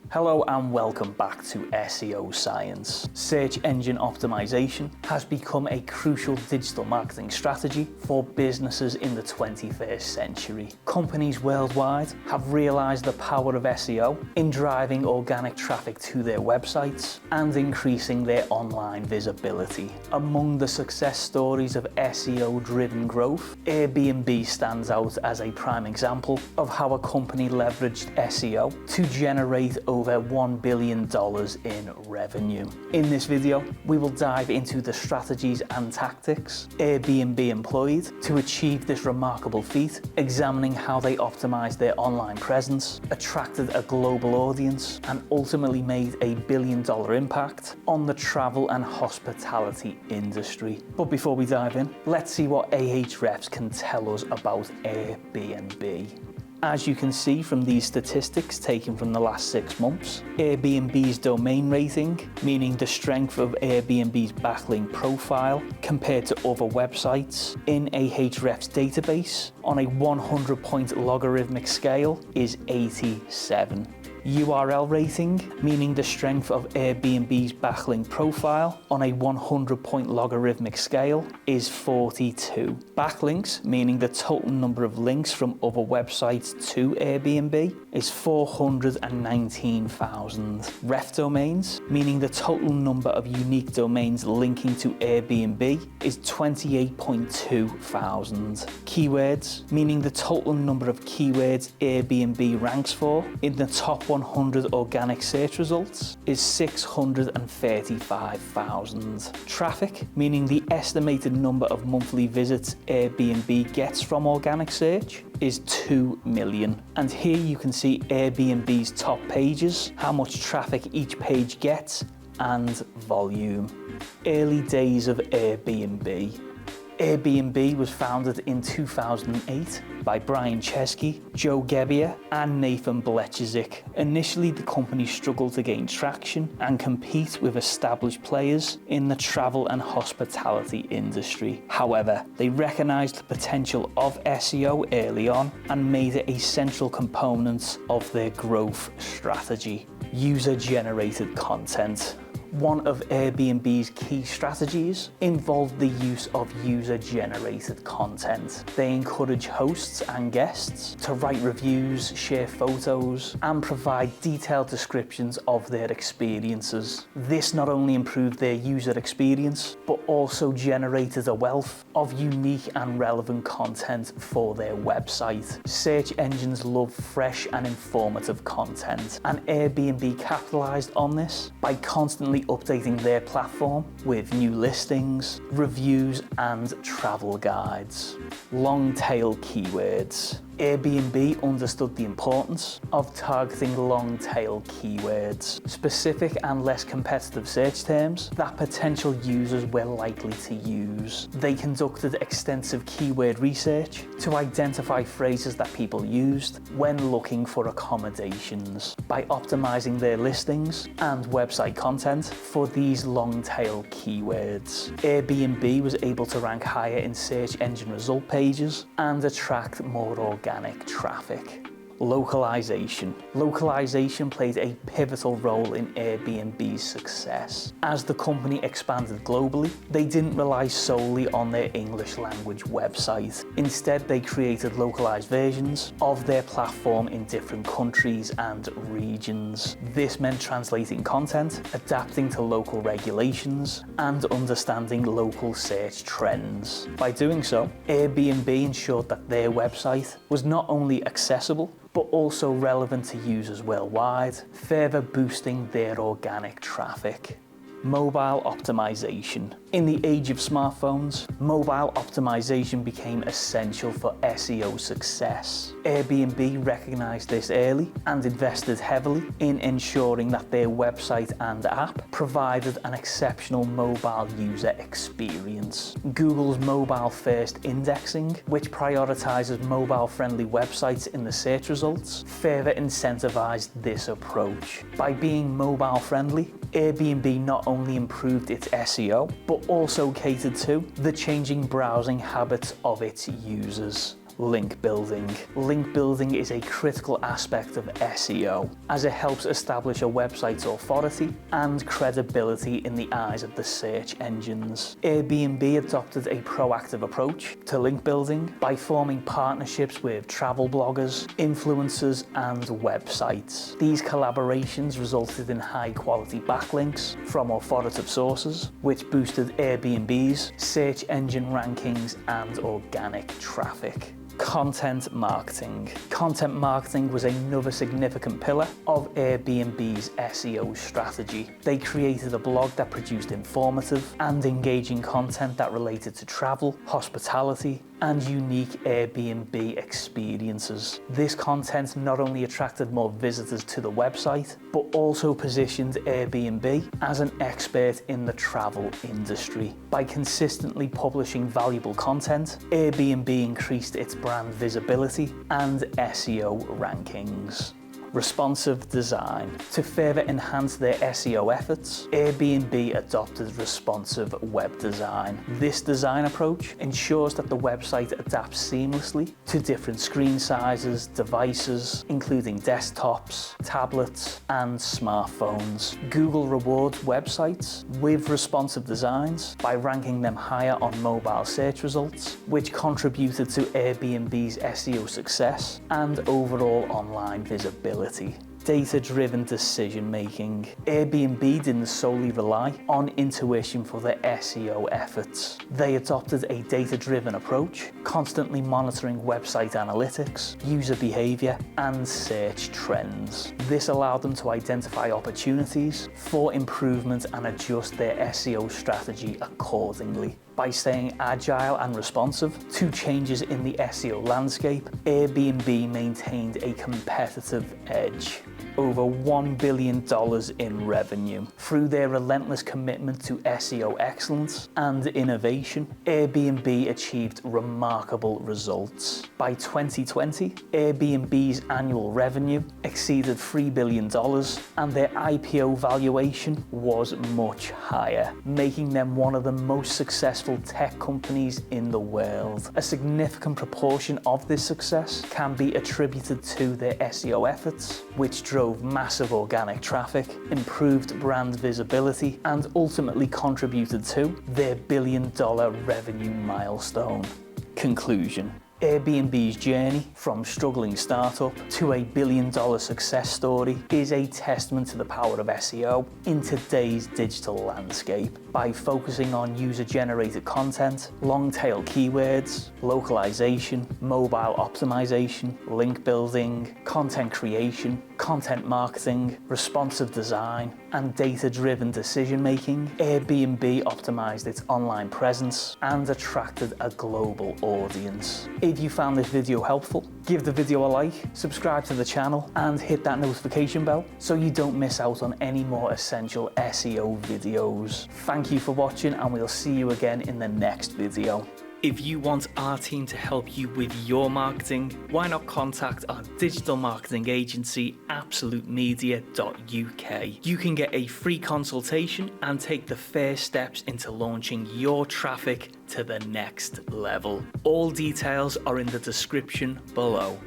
Hello and welcome back to SEO Science. Search engine optimization has become a crucial digital marketing strategy for businesses in the 21st century. Companies worldwide have realized the power of SEO in driving organic traffic to their websites and increasing their online visibility. Among the success stories of SEO-driven growth, Airbnb stands out as a prime example of how a company leveraged SEO to generate over $1 billion in revenue. In this video, we will dive into the strategies and tactics Airbnb employed to achieve this remarkable feat, examining how they optimized their online presence, attracted a global audience, and ultimately made a $1 billion impact on the travel and hospitality industry. But before we dive in, let's see what Ahrefs can tell us about Airbnb. As you can see from these statistics taken from the last 6 months, Airbnb's domain rating, meaning the strength of Airbnb's backlink profile compared to other websites in Ahrefs database on a 100-point logarithmic scale is 87. URL rating, meaning the strength of Airbnb's backlink profile on a 100-point logarithmic scale, is 42. Backlinks, meaning the total number of links from other websites to Airbnb, is 419,000. Ref domains, meaning the total number of unique domains linking to Airbnb, is 28.2 thousand. Keywords, meaning the total number of keywords Airbnb ranks for in the top 100 organic search results, is 635,000. Traffic, meaning the estimated number of monthly visits Airbnb gets from organic search, is 2 million. And here you can see Airbnb's top pages, how much traffic each page gets, and volume. Early days of Airbnb. Airbnb was founded in 2008 by Brian Chesky, Joe Gebbia, and Nathan Blechezik. Initially, the company struggled to gain traction and compete with established players in the travel and hospitality industry. However, they recognized the potential of SEO early on and made it a central component of their growth strategy. User-generated content. One of Airbnb's key strategies involved the use of user-generated content. They encourage hosts and guests to write reviews, share photos, and provide detailed descriptions of their experiences. This not only improved their user experience, but also generated a wealth of unique and relevant content for their website. Search engines love fresh and informative content, and Airbnb capitalized on this by constantly updating their platform with new listings, reviews, and travel guides. Long-tail keywords. Airbnb understood the importance of targeting long-tail keywords, specific and less competitive search terms that potential users were likely to use. They conducted extensive keyword research to identify phrases that people used when looking for accommodations. By optimizing their listings and website content for these long-tail keywords, Airbnb was able to rank higher in search engine result pages and attract more organic traffic. Localization. Localization played a pivotal role in Airbnb's success. As the company expanded globally, they didn't rely solely on their English language website. Instead, they created localized versions of their platform in different countries and regions. This meant translating content, adapting to local regulations, and understanding local search trends. By doing so, Airbnb ensured that their website was not only accessible, but also relevant to users worldwide, further boosting their organic traffic. Mobile optimization. In the age of smartphones, mobile optimization became essential for SEO success. Airbnb recognized this early and invested heavily in ensuring that their website and app provided an exceptional mobile user experience. Google's mobile-first indexing, which prioritizes mobile-friendly websites in the search results, further incentivized this approach. By being mobile-friendly, Airbnb not only improved its SEO, but also catered to the changing browsing habits of its users. Link building. Link building is a critical aspect of SEO as it helps establish a website's authority and credibility in the eyes of the search engines. Airbnb adopted a proactive approach to link building by forming partnerships with travel bloggers, influencers, and websites. These collaborations resulted in high-quality backlinks from authoritative sources, which boosted Airbnb's search engine rankings and organic traffic. Content marketing. Content marketing was another significant pillar of Airbnb's SEO strategy. They created a blog that produced informative and engaging content that related to travel, hospitality, and unique Airbnb experiences. This content not only attracted more visitors to the website, but also positioned Airbnb as an expert in the travel industry. By consistently publishing valuable content, Airbnb increased its brand visibility and SEO rankings. Responsive design. To further enhance their SEO efforts, Airbnb adopted responsive web design. This design approach ensures that the website adapts seamlessly to different screen sizes, devices, including desktops, tablets, and smartphones. Google rewards websites with responsive designs by ranking them higher on mobile search results, which contributed to Airbnb's SEO success and overall online visibility. Data-driven decision-making. Airbnb didn't solely rely on intuition for their SEO efforts. They adopted a data-driven approach, constantly monitoring website analytics, user behavior, and search trends. This allowed them to identify opportunities for improvement and adjust their SEO strategy accordingly. By staying agile and responsive to changes in the SEO landscape, Airbnb maintained a competitive edge. Over $1 billion in revenue. Through their relentless commitment to SEO excellence and innovation, Airbnb achieved remarkable results. By 2020, Airbnb's annual revenue exceeded $3 billion and their IPO valuation was much higher, making them one of the most successful tech companies in the world. A significant proportion of this success can be attributed to their SEO efforts, which drove massive organic traffic, improved brand visibility, and ultimately contributed to their billion-dollar revenue milestone. Conclusion. Airbnb's journey from struggling startup to a billion-dollar success story is a testament to the power of SEO in today's digital landscape. By focusing on user-generated content, long-tail keywords, localization, mobile optimization, link building, content creation, content marketing, responsive design, and data-driven decision-making, Airbnb optimized its online presence and attracted a global audience. If you found this video helpful, give the video a like, subscribe to the channel, and hit that notification bell so you don't miss out on any more essential SEO videos. Thank you for watching, and we'll see you again in the next video. If you want our team to help you with your marketing, why not contact our digital marketing agency, absolutemedia.uk. You can get a free consultation and take the first steps into launching your traffic to the next level. All details are in the description below.